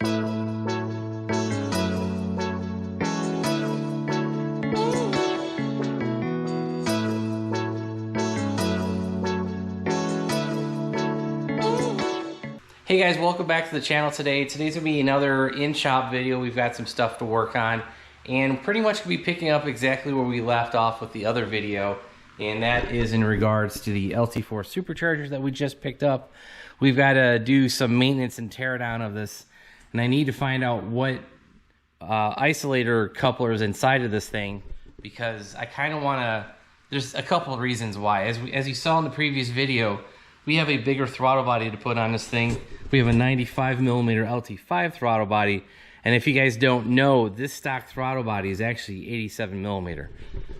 Hey guys, welcome back to the channel today. Today's gonna be another in-shop video. We've got some stuff to work on and pretty much gonna be picking up exactly where we left off with the other video, and that is in regards to the LT4 Superchargers that we just picked up. We've got to do some maintenance and tear down of this, and I need to find out what isolator coupler is inside of this thing, because I kind of want to, there's a couple of reasons why. As you saw in the previous video, we have a bigger throttle body to put on this thing. We have a 95mm LT5 throttle body, and if you guys don't know, this stock throttle body is actually 87mm.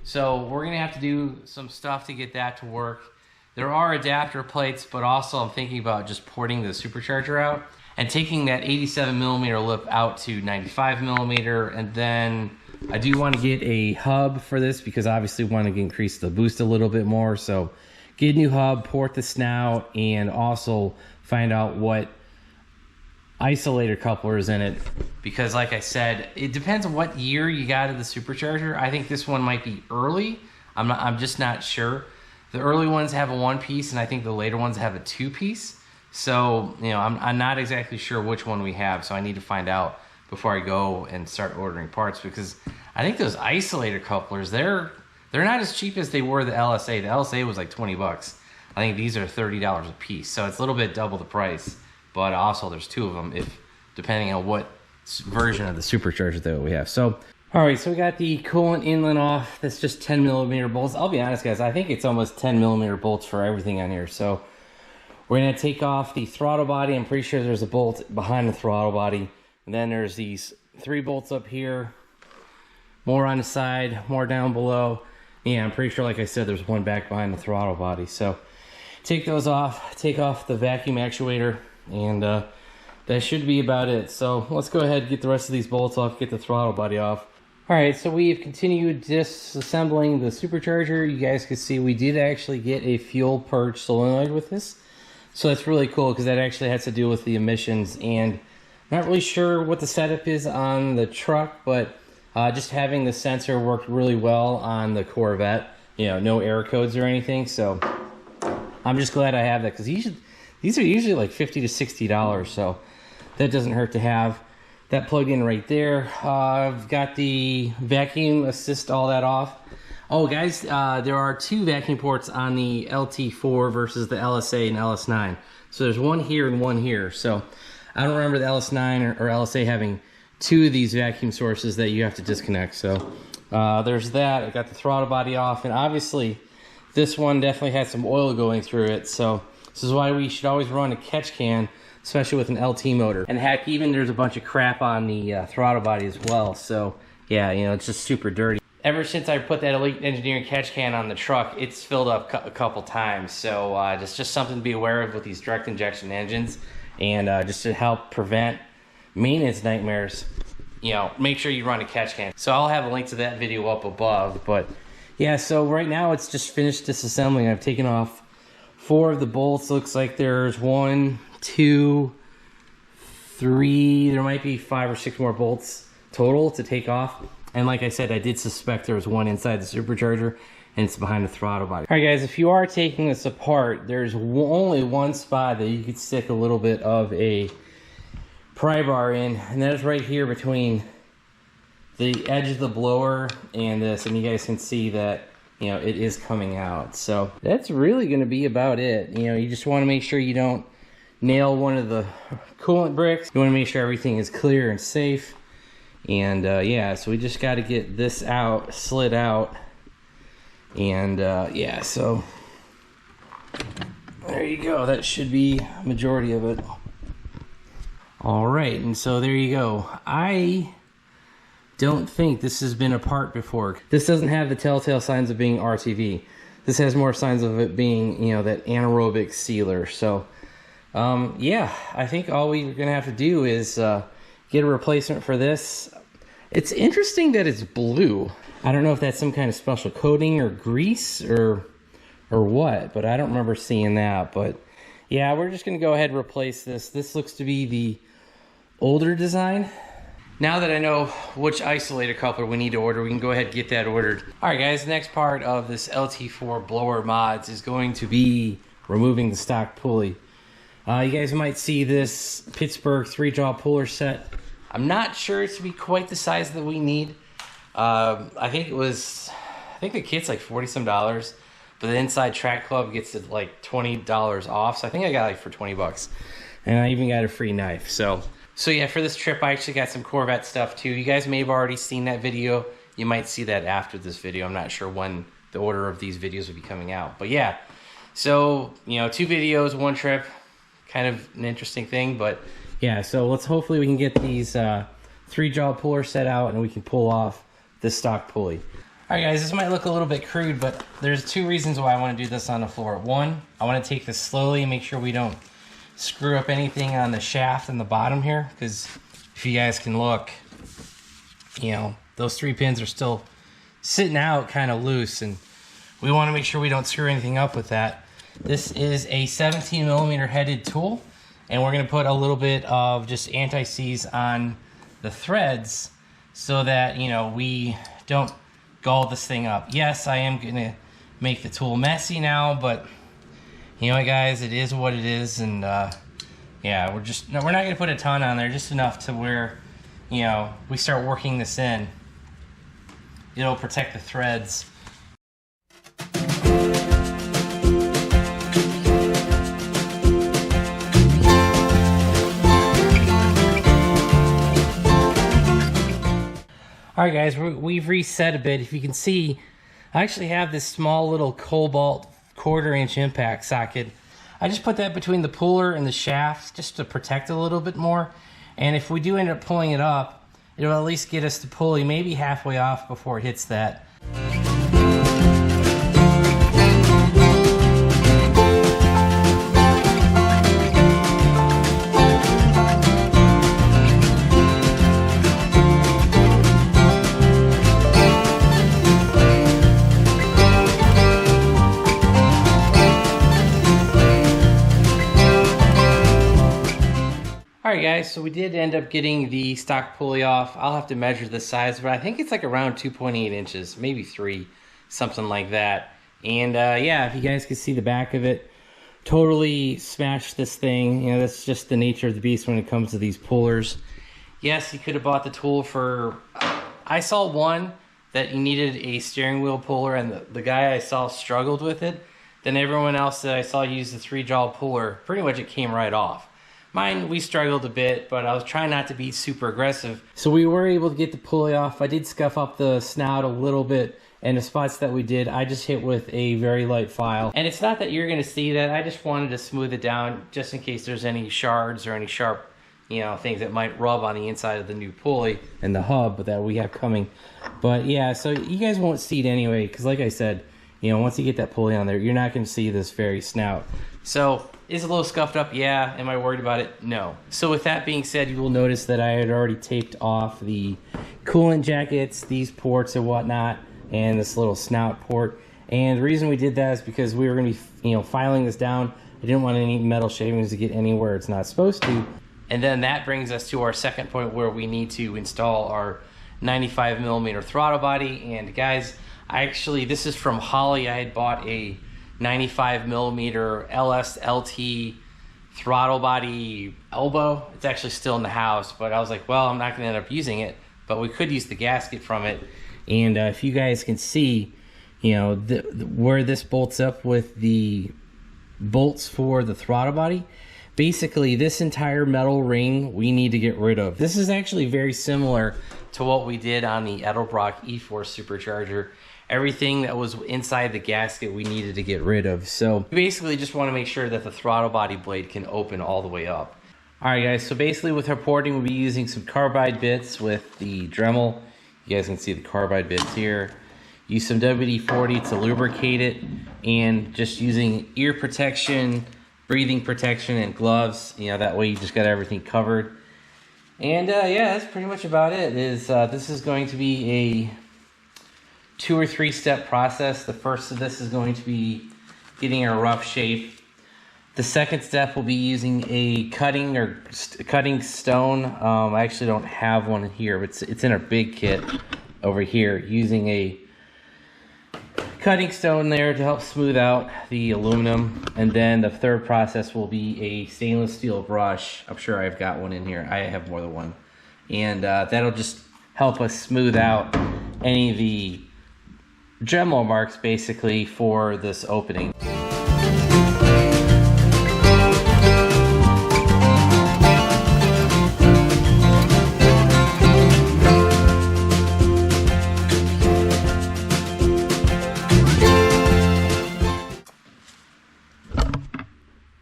So we're gonna have to do some stuff to get that to work. There are adapter plates, but also I'm thinking about just porting the supercharger out and taking that 87mm lip out to 95mm, and then I do want to get a hub for this because obviously we want to increase the boost a little bit more. So get a new hub, port the snout, and also find out what isolator coupler is in it, because like I said, it depends on what year you got of the supercharger. I think this one might be early. I'm just not sure. The early ones have a one piece, and I think the later ones have a two piece. So, you know, I'm not exactly sure which one we have, so I need to find out before I go and start ordering parts, because I think those isolator couplers, they're not as cheap as they were the LSA. The LSA was like 20 bucks. I think these are $30 a piece, so it's a little bit double the price, but also there's two of them, depending on what version of the supercharger that we have. So, all right, so we got the coolant inlet off. That's just 10mm bolts. I'll be honest, guys, I think it's almost 10mm bolts for everything on here. So we're gonna take off the throttle body. I'm pretty sure there's a bolt behind the throttle body. And then there's these 3 bolts up here, more on the side, more down below. Yeah, I'm pretty sure, like I said, there's one back behind the throttle body. So take those off, take off the vacuum actuator, and that should be about it. So let's go ahead and get the rest of these bolts off, get the throttle body off. All right, so we've continued disassembling the supercharger. You guys can see we did actually get a fuel purge solenoid with this. So that's really cool, because that actually has to do with the emissions. And not really sure what the setup is on the truck, but just having the sensor worked really well on the Corvette. You know, no error codes or anything. So I'm just glad I have that, because these are usually like $50 to $60. So that doesn't hurt to have. That plugged in right there. I've got the vacuum assist, all that off. Oh, guys, there are 2 vacuum ports on the LT4 versus the LSA and LS9. So there's one here and one here. So I don't remember the LS9 or LSA having 2 of these vacuum sources that you have to disconnect. So there's that. I got the throttle body off, and obviously this one definitely had some oil going through it. So this is why we should always run a catch can, especially with an LT motor. And heck, even there's a bunch of crap on the throttle body as well. So yeah, you know, it's just super dirty. Ever since I put that Elite Engineering catch can on the truck, it's filled up a couple times. So it's just something to be aware of with these direct injection engines, and just to help prevent maintenance nightmares, you know, make sure you run a catch can. So I'll have a link to that video up above. But yeah, so right now it's just finished disassembling. I've taken off 4 of the bolts. Looks like there's 1, 2, 3, there might be 5 or 6 more bolts total to take off. And like I said, I did suspect there was one inside the supercharger, and it's behind the throttle body. All right, guys, if you are taking this apart, there's only one spot that you could stick a little bit of a pry bar in, and that is right here between the edge of the blower and this, and you guys can see that, you know, it is coming out. So that's really going to be about it. You know, you just want to make sure you don't nail one of the coolant bricks. You want to make sure everything is clear and safe. And yeah, so we just got to get this out, slid out, and yeah, so there you go. That should be a majority of it. All right, and so there you go. I don't think this has been apart before. This doesn't have the telltale signs of being RTV. This has more signs of it being, you know, that anaerobic sealer. So yeah, I think all we're gonna have to do is get a replacement for this. It's interesting that it's blue. I don't know if that's some kind of special coating or grease or what, but I don't remember seeing that. But yeah, we're just gonna go ahead and replace this. This looks to be the older design. Now that I know which isolator coupler we need to order, we can go ahead and get that ordered. All right, guys, the next part of this LT4 blower mods is going to be removing the stock pulley. You guys might see this Pittsburgh 3-jaw puller set. I'm not sure it's to be quite the size that we need. I think the kit's like $40 some, but the Inside Track Club gets it like $20 off. So I think I got it like for 20 bucks. And I even got a free knife. So yeah, for this trip, I actually got some Corvette stuff too. You guys may have already seen that video. You might see that after this video. I'm not sure when the order of these videos will be coming out. But yeah, so, you know, 2 videos, 1 trip, kind of an interesting thing. But yeah, so hopefully we can get these 3-jaw puller set out and we can pull off this stock pulley. All right, guys, this might look a little bit crude, but there's 2 reasons why I want to do this on the floor. 1, I want to take this slowly and make sure we don't screw up anything on the shaft and the bottom here, because if you guys can look, you know, those 3 pins are still sitting out kind of loose, and we want to make sure we don't screw anything up with that. This is a 17mm headed tool, and we're going to put a little bit of just anti-seize on the threads so that, you know, we don't gall this thing up. Yes, I am going to make the tool messy now, but you know what, guys, it is what it is. And yeah, we're not going to put a ton on there, just enough to where, you know, we start working this in, it'll protect the threads. All right, guys, we've reset a bit. If you can see, I actually have this small little Cobalt 1/4-inch impact socket. I just put that between the puller and the shaft just to protect it a little bit more. And if we do end up pulling it up, it'll at least get us the pulley maybe halfway off before it hits that. Alright guys, so we did end up getting the stock pulley off. I'll have to measure the size, but I think it's like around 2.8 inches, maybe 3, something like that. And yeah, if you guys can see the back of it, totally smashed this thing. You know, that's just the nature of the beast when it comes to these pullers. Yes, you could have bought the tool for... I saw one that you needed a steering wheel puller, and the guy I saw struggled with it. Then everyone else that I saw use the 3-jaw puller, pretty much it came right off. Mine, we struggled a bit, but I was trying not to be super aggressive. So we were able to get the pulley off. I did scuff up the snout a little bit, and the spots that we did, I just hit with a very light file. And it's not that you're gonna see that, I just wanted to smooth it down just in case there's any shards or any sharp, you know, things that might rub on the inside of the new pulley and the hub that we have coming. But yeah, so you guys won't see it anyway, because like I said, you know, once you get that pulley on there, you're not gonna see this very snout. So, is it a little scuffed up? Yeah. Am I worried about it? No. So with that being said, you will notice that I had already taped off the coolant jackets, these ports and whatnot, and this little snout port. And the reason we did that is because we were going to be, you know, filing this down. I didn't want any metal shavings to get anywhere it's not supposed to. And then that brings us to our second point where we need to install our 95mm throttle body. And guys, this is from Holly. I had bought a 95mm LS/LT throttle body elbow. It's actually still in the house, but I was like, well, I'm not going to end up using it, but we could use the gasket from it. And if you guys can see, you know, where this bolts up with the bolts for the throttle body, basically this entire metal ring we need to get rid of. This is actually very similar to what we did on the Edelbrock E4 Supercharger. Everything that was inside the gasket we needed to get rid of. So we basically just want to make sure that the throttle body blade can open all the way up. Alright guys, so basically with our porting, we'll be using some carbide bits with the Dremel. You guys can see the carbide bits here. Use some WD-40 to lubricate it, and just using ear protection, breathing protection, and gloves. You know, that way you just got everything covered. And yeah, that's pretty much about it. This is going to be a 2 or 3 step process. The first of this is going to be getting a rough shape. The second step will be using a cutting stone. I actually don't have one here, but it's in a big kit over here, using a cutting stone there to help smooth out the aluminum. And then the third process will be a stainless steel brush. I'm sure I've got one in here. I have more than one. And that'll just help us smooth out any of the Dremel marks basically for this opening.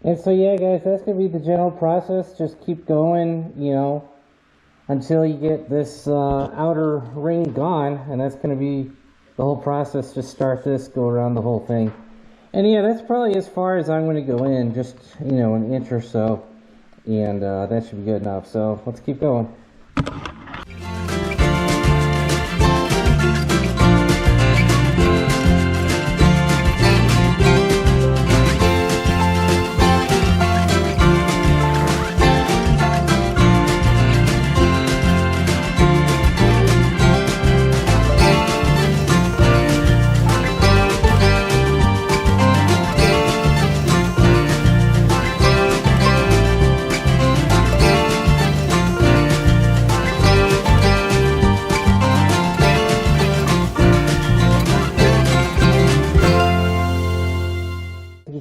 And so yeah guys, that's going to be the general process. Just keep going, you know, until you get this outer ring gone, and that's going to be the whole process. Just start this, go around the whole thing. And yeah, that's probably as far as I'm going to go in, just, you know, an inch or so, and that should be good enough. So let's keep going.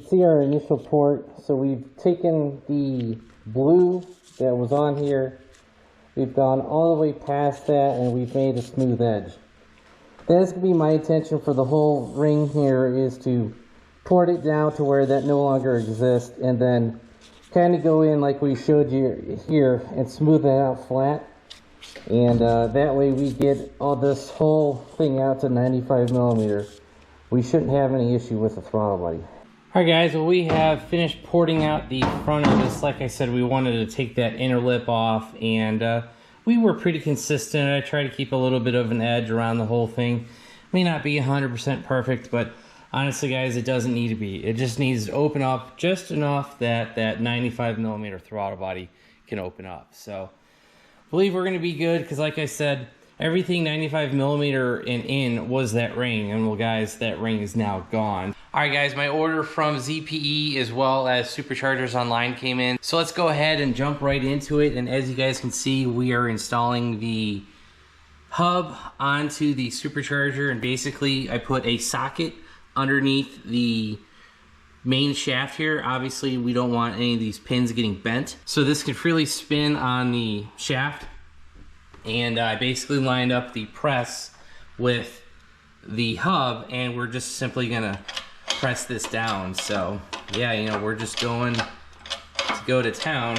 See our initial port. So we've taken the blue that was on here, we've gone all the way past that, and we've made a smooth edge. That's going to be my intention for the whole ring here, is to port it down to where that no longer exists, and then kind of go in like we showed you here and smooth that out flat. And that way we get all this whole thing out to 95 millimeter. We shouldn't have any issue with the throttle body. Alright guys, well, we have finished porting out the front of this. Like I said, we wanted to take that inner lip off, and we were pretty consistent. I tried to keep a little bit of an edge around the whole thing. May not be 100% perfect, but honestly guys, it doesn't need to be. It just needs to open up just enough that that 95 millimeter throttle body can open up. So I believe we're going to be good, because like I said, everything 95 millimeter and in was that ring, and well guys, that ring is now gone. Alright guys, my order from ZPE as well as Superchargers Online came in. So let's go ahead and jump right into it. And as you guys can see, we are installing the hub onto the supercharger, and basically I put a socket underneath the main shaft here. Obviously we don't want any of these pins getting bent, so this can freely spin on the shaft. And I basically lined up the press with the hub, and we're just simply gonna press this down. So yeah, you know, we're just going to go to town.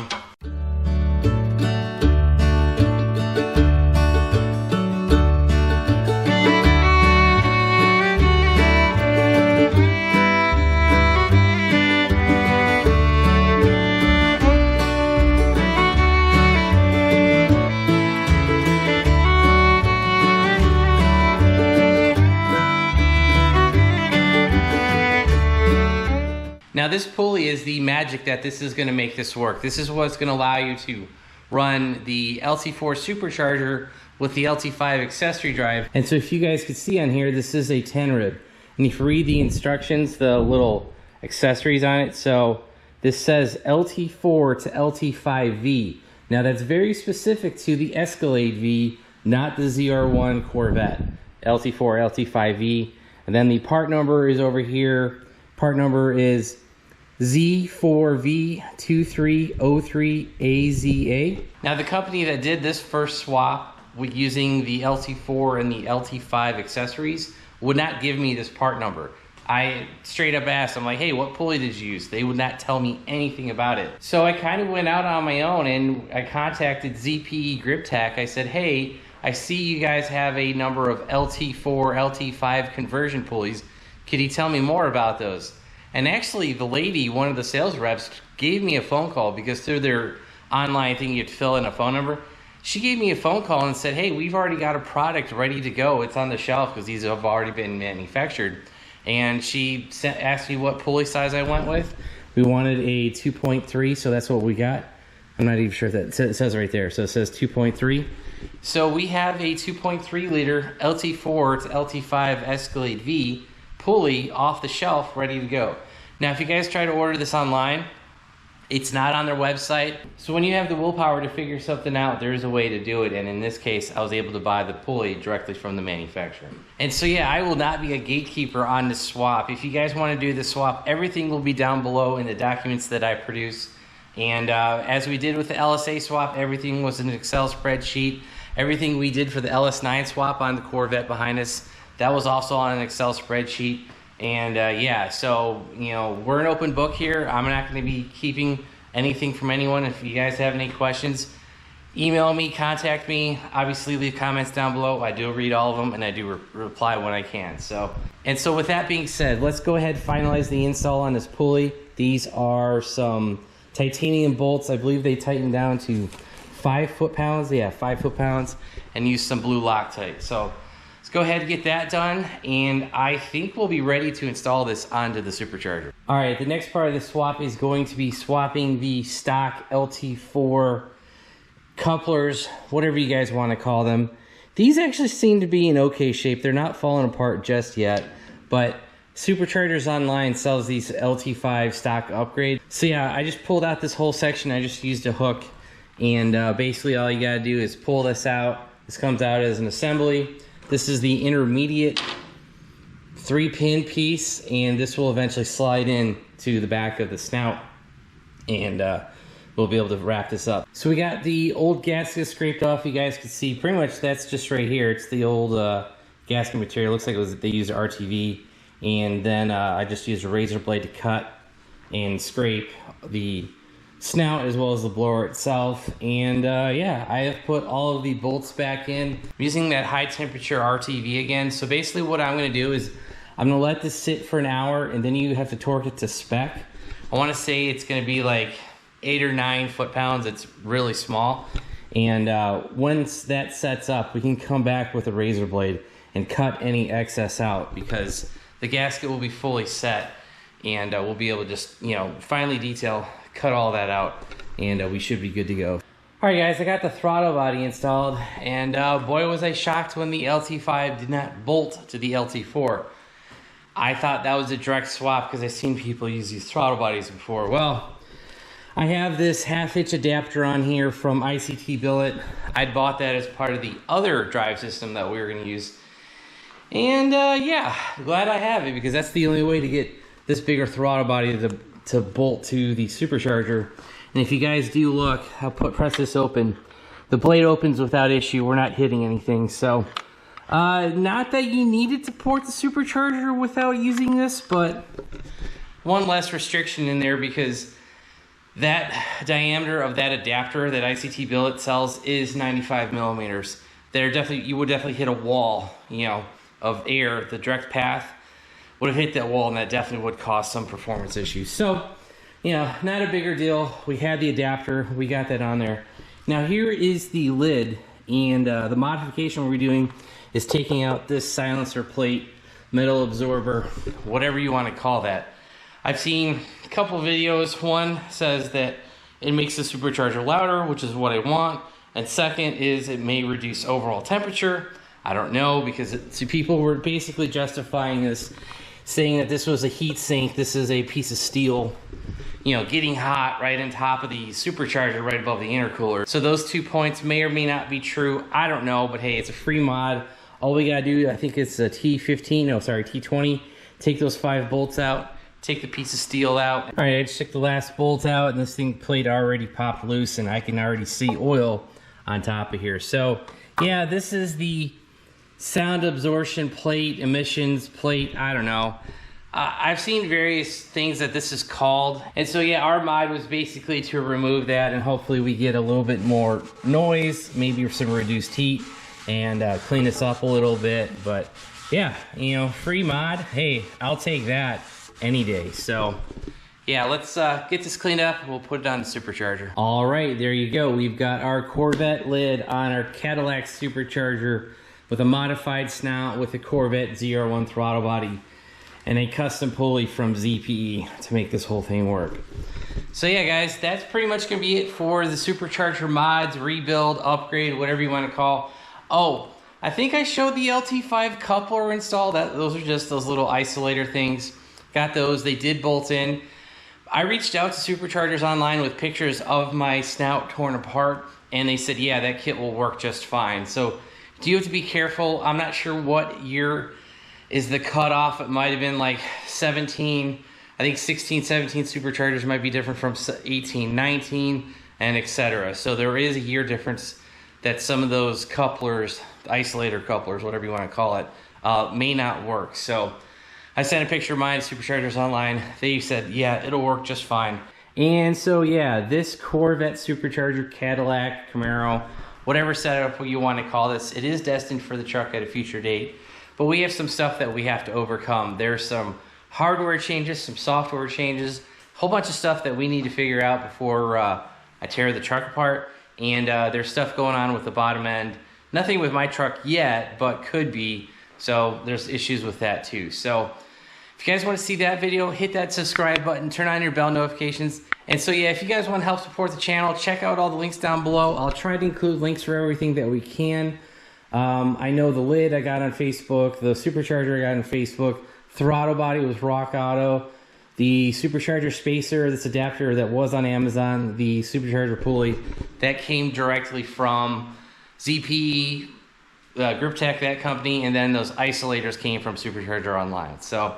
Now this pulley is the magic that this is going to make this work. This is what's going to allow you to run the LT4 Supercharger with the LT5 accessory drive. And so if you guys can see on here, this is a 10 rib. And if you read the instructions, the little accessories on it, so this says LT4 to LT5V. Now that's very specific to the Escalade V, not the ZR1 Corvette. LT4, LT5V. And then the part number is over here. Part number is Z4V2303AZA. Now the company that did this first swap with using the LT4 and the LT5 accessories would not give me this part number. I straight up asked, I'm like, hey, what pulley did you use? They would not tell me anything about it. So I kind of went out on my own and I contacted ZPE Griptek. I said, hey, I see you guys have a number of LT4, LT5 conversion pulleys. Could you tell me more about those? And actually the lady, one of the sales reps, gave me a phone call, because through their online thing you have to fill in a phone number. She gave me a phone call and said, hey, we've already got a product ready to go. It's on the shelf because these have already been manufactured. And she asked me what pulley size I went with. We wanted a 2.3, so that's what we got. I'm not even sure if that it says right there. So it says 2.3. So we have a 2.3 liter LT4 to LT5 Escalade V Pulley off the shelf, ready to go. Now, if you guys try to order this online, it's not on their website. So when you have the willpower to figure something out, there's a way to do it. And in this case, I was able to buy the pulley directly from the manufacturer. And so yeah, I will not be a gatekeeper on this swap. If you guys want to do the swap, everything will be down below in the documents that I produce. And as we did with the LSA swap, everything was in an Excel spreadsheet. Everything we did for the LS9 swap on the Corvette behind us, that was also on an Excel spreadsheet. And yeah, so, you know, we're an open book here. I'm not going to be keeping anything from anyone. If you guys have any questions, email me, contact me. Obviously, leave comments down below. I do read all of them, and I do reply when I can. So with that being said, let's go ahead and finalize the install on this pulley. These are some titanium bolts. I believe they tighten down to 5 foot-pounds. Yeah, 5 foot-pounds, and use some blue Loctite. So let's go ahead and get that done, and I think we'll be ready to install this onto the supercharger. All right, the next part of the swap is going to be swapping the stock LT4 couplers, whatever you guys want to call them. These actually seem to be in okay shape. They're not falling apart just yet, but Superchargers Online sells these LT5 stock upgrade. So yeah, I just pulled out this whole section. I just used a hook, and basically all you gotta do is pull this out. This comes out as an assembly. This is the intermediate 3-pin piece, and this will eventually slide in to the back of the snout, and we'll be able to wrap this up. So we got the old gasket scraped off. You guys can see pretty much that's just right here. It's the old gasket material. It looks like they used RTV, and then I just used a razor blade to cut and scrape the snout as well as the blower itself. And yeah, I have put all of the bolts back in. I'm using that high temperature RTV again. So basically what I'm going to do is I'm going to let this sit for an hour, and then you have to torque it to spec. I want to say it's going to be like 8 or 9 foot-pounds. It's really small. And once that sets up, we can come back with a razor blade and cut any excess out, because the gasket will be fully set, and we'll be able to just, you know, finally detail, cut all that out, and we should be good to go. All right, guys, I got the throttle body installed, and boy, was I shocked when the LT5 did not bolt to the LT4. I thought that was a direct swap because I've seen people use these throttle bodies before. Well, I have this 1/2-inch adapter on here from ICT Billet. I bought that as part of the other drive system that we were going to use. And yeah, glad I have it, because that's the only way to get this bigger throttle body to bolt to the supercharger. And if you guys do look, I'll press this open. The blade opens without issue. We're not hitting anything. So not that you needed to port the supercharger without using this, but one less restriction in there, because that diameter of that adapter that ICT Billet sells is 95 millimeters. You would definitely hit a wall, you know, of air. The direct path would have hit that wall, and that definitely would cause some performance issues. So, you know, not a bigger deal. We had the adapter, we got that on there. Now here is the lid, and the modification we're doing is taking out this silencer plate, metal absorber, whatever you want to call that. I've seen a couple videos. One says that it makes the supercharger louder, which is what I want, and second is it may reduce overall temperature. I don't know, because people were basically justifying this, saying that this was a heat sink. This is a piece of steel, you know, getting hot right on top of the supercharger, right above the intercooler. So those 2 points may or may not be true. I don't know, but hey, it's a free mod. All we gotta do, I think it's a T20, take those 5 bolts out, take the piece of steel out. All right, I just took the last bolt out, and this plate already popped loose, and I can already see oil on top of here. So yeah, this is the sound absorption plate, emissions plate, I don't know. I've seen various things that this is called. And so yeah, our mod was basically to remove that, and hopefully we get a little bit more noise, maybe some reduced heat, and clean this up a little bit. But yeah, you know, free mod, hey, I'll take that any day. So yeah, let's get this cleaned up. We'll put it on the supercharger. All right, there you go. We've got our Corvette lid on our Cadillac supercharger with a modified snout with a Corvette ZR1 throttle body. and a custom pulley from ZPE to make this whole thing work. So yeah, guys, that's pretty much gonna be it for the supercharger mods, rebuild, upgrade, whatever you want to call. Oh, I think I showed the LT5 coupler installed. Those are just those little isolator things. Got those, they did bolt in. I reached out to Superchargers online with pictures of my Snout torn apart, and they said, yeah, that kit will work just fine. So do you have to be careful? I'm not sure what year is the cutoff. It might have been like 17, I think 16, 17 Superchargers might be different from 18, 19, and etc. So there is a year difference that some of those couplers, isolator couplers, whatever you want to call it, may not work. So I sent a picture of mine to Superchargers online. They said, yeah, it'll work just fine. And so yeah, this Corvette Supercharger, Cadillac, Camaro, whatever setup you want to call this, it is destined for the truck at a future date. But we have some stuff that we have to overcome. There's some hardware changes, some software changes, a whole bunch of stuff that we need to figure out before I tear the truck apart. And there's stuff going on with the bottom end. Nothing with my truck yet, but could be. So there's issues with that too. So if you guys want to see that video, hit that subscribe button, turn on your bell notifications. And so yeah, if you guys want to help support the channel, check out all the links down below. I'll try to include links for everything that we can. I know the lid I got on Facebook, the supercharger I got on Facebook, throttle body was Rock Auto, the supercharger spacer, this adapter that was on Amazon, the supercharger pulley, that came directly from ZPE, Griptek, that company, and then those isolators came from Supercharger Online. So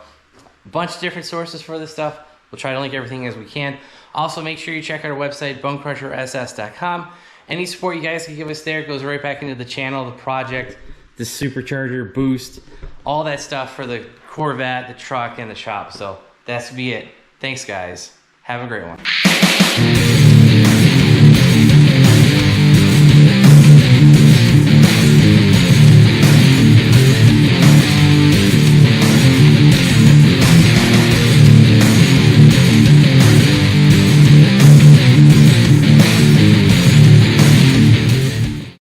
a bunch of different sources for this stuff. We'll try to link everything as we can. Also, make sure you check out our website, BonecrrusherSS.com. Any support you guys can give us there goes right back into the channel, the project, the supercharger, boost, all that stuff for the Corvette, the truck, and the shop. So that's be it. Thanks, guys. Have a great one.